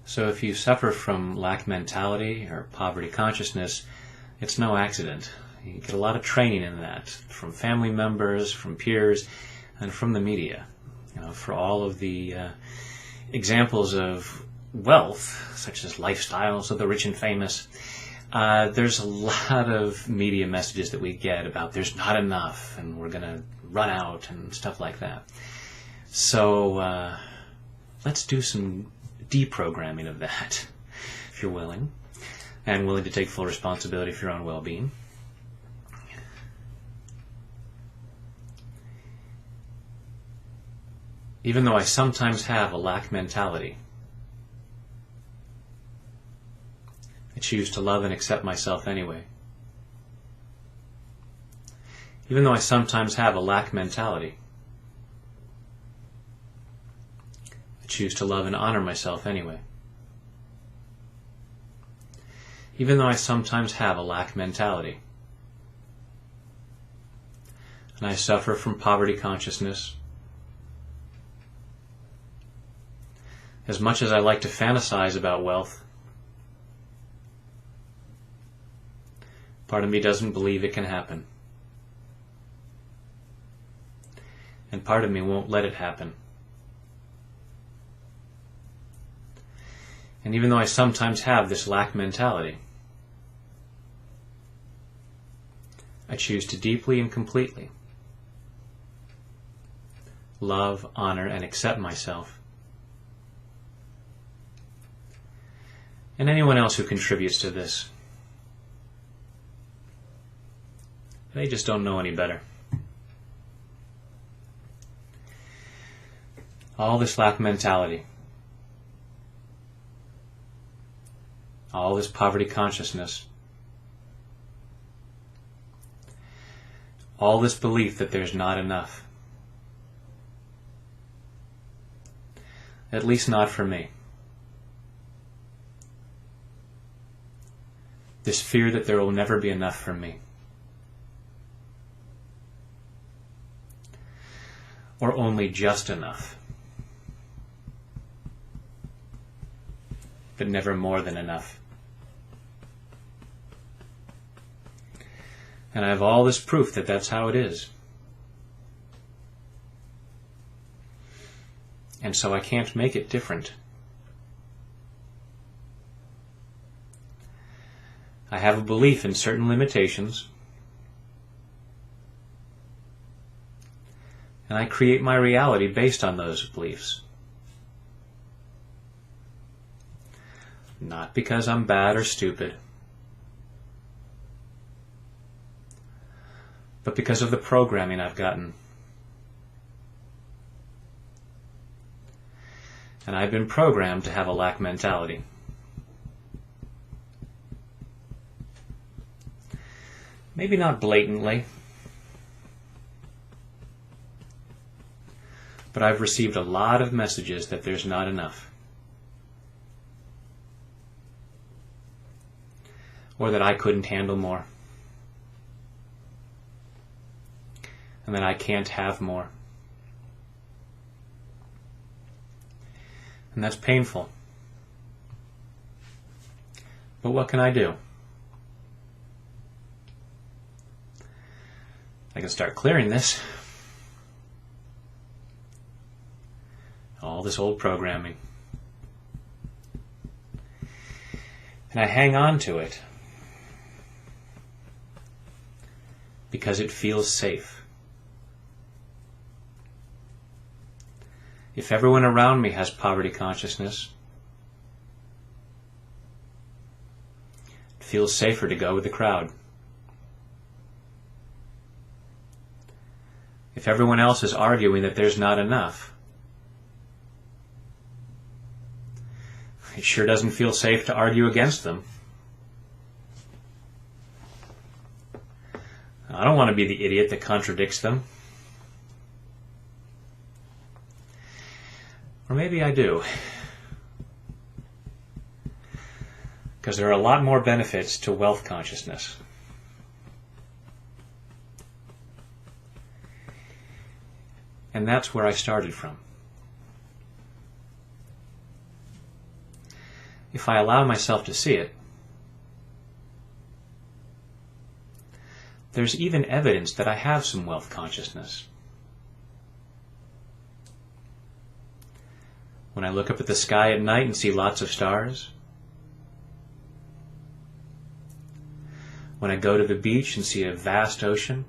So if you suffer from lack mentality or poverty consciousness, it's no accident. You get a lot of training in that from family members, from peers, and from the media. For all of the examples of wealth, such as lifestyles of the rich and famous, there's a lot of media messages that we get about there's not enough and we're going to run out and stuff like that. So let's do some deprogramming of that, if you're willing, and willing to take full responsibility for your own well-being. Even though I sometimes have a lack mentality, I choose to love and accept myself anyway. Even though I sometimes have a lack mentality, I choose to love and honor myself anyway. Even though I sometimes have a lack mentality, and I suffer from poverty consciousness, as much as I like to fantasize about wealth, part of me doesn't believe it can happen. And part of me won't let it happen. And even though I sometimes have this lack mentality, I choose to deeply and completely love, honor, and accept myself and anyone else who contributes to this. They just don't know any better. All this lack mentality, all this poverty consciousness, all this belief that there's not enough, at least not for me. This fear that there will never be enough for me. Or only just enough. But never more than enough. And I have all this proof that that's how it is. And so I can't make it different. I have a belief in certain limitations, and I create my reality based on those beliefs. Not because I'm bad or stupid, but because of the programming I've gotten. And I've been programmed to have a lack mentality. Maybe not blatantly, but I've received a lot of messages that there's not enough. Or that I couldn't handle more. And that I can't have more. And that's painful. But what can I do? I can start clearing this. All this old programming. And I hang on to it because it feels safe. If everyone around me has poverty consciousness, it feels safer to go with the crowd. If everyone else is arguing that there's not enough, it sure doesn't feel safe to argue against them. I don't want to be the idiot that contradicts them. Or maybe I do. Because there are a lot more benefits to wealth consciousness. And that's where I started from. if I allow myself to see it, there's even evidence that I have some wealth consciousness. When I look up at the sky at night and see lots of stars, when I go to the beach and see a vast ocean,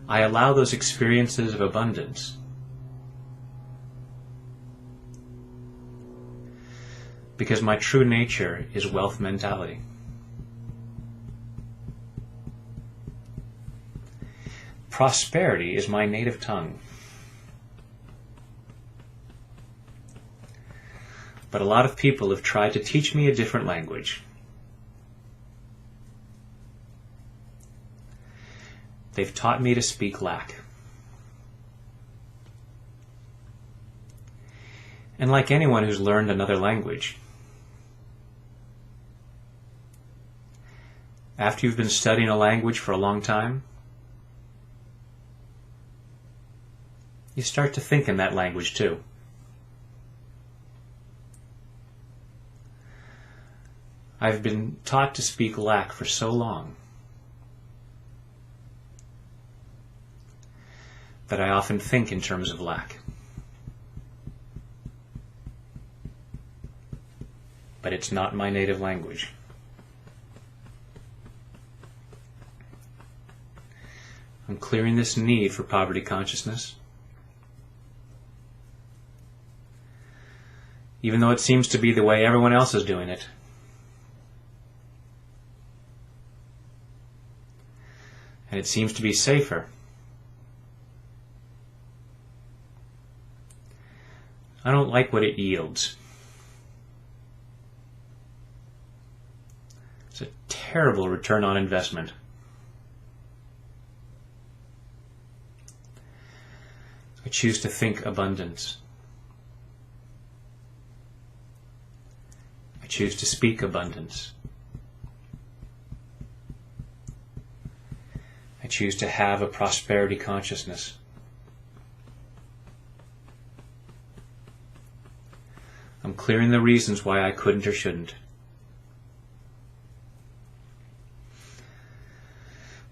I allow those experiences of abundance. Because my true nature is wealth mentality. Prosperity is my native tongue. But a lot of people have tried to teach me a different language. They've taught me to speak lack. And like anyone who's learned another language, after you've been studying a language for a long time, you start to think in that language too. I've been taught to speak lack for so long that I often think in terms of lack. But it's not my native language. I'm clearing this need for poverty consciousness. Even though it seems to be the way everyone else is doing it. And it seems to be safer. I don't like what it yields. It's a terrible return on investment. I choose to think abundance. I choose to speak abundance. I choose to have a prosperity consciousness. I'm clearing the reasons why I couldn't or shouldn't.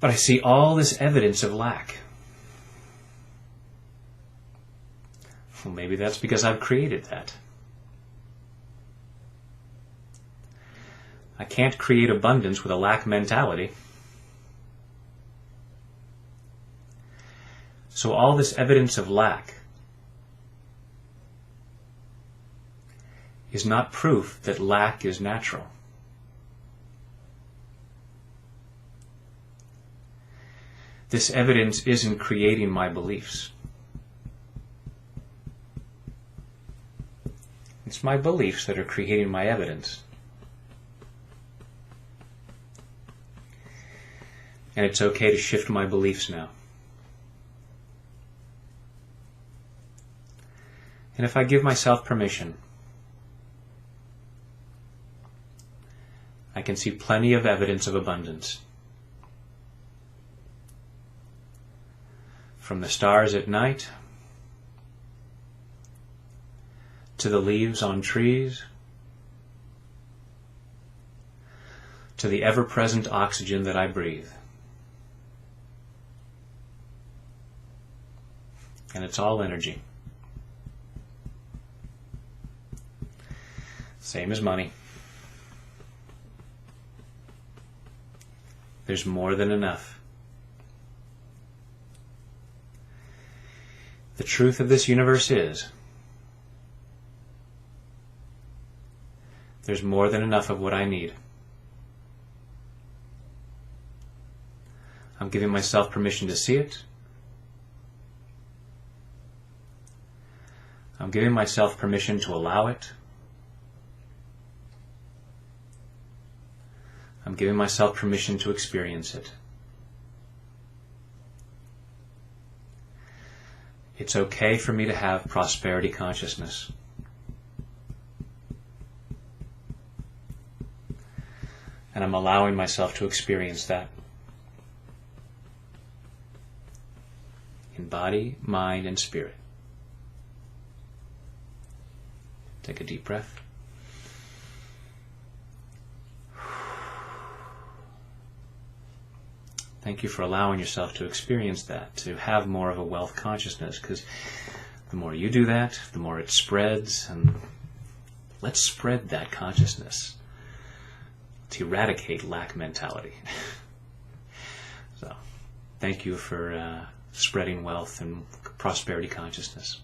But I see all this evidence of lack. Well, maybe that's because I've created that. I can't create abundance with a lack mentality. So all this evidence of lack is not proof that lack is natural. This evidence isn't creating my beliefs. It's my beliefs that are creating my evidence. And it's okay to shift my beliefs now. And if I give myself permission, I can see plenty of evidence of abundance. From the stars at night, to the leaves on trees, to the ever-present oxygen that I breathe. And it's all energy. Same as money. There's more than enough. The truth of this universe is there's more than enough of what I need. I'm giving myself permission to see it. I'm giving myself permission to allow it. I'm giving myself permission to experience it. It's okay for me to have prosperity consciousness. And I'm allowing myself to experience that. In body, mind, and spirit. Take a deep breath. Thank you for allowing yourself to experience that, to have more of a wealth consciousness, because the more you do that, the more it spreads, and let's spread that consciousness to eradicate lack mentality. So, thank you for spreading wealth and prosperity consciousness.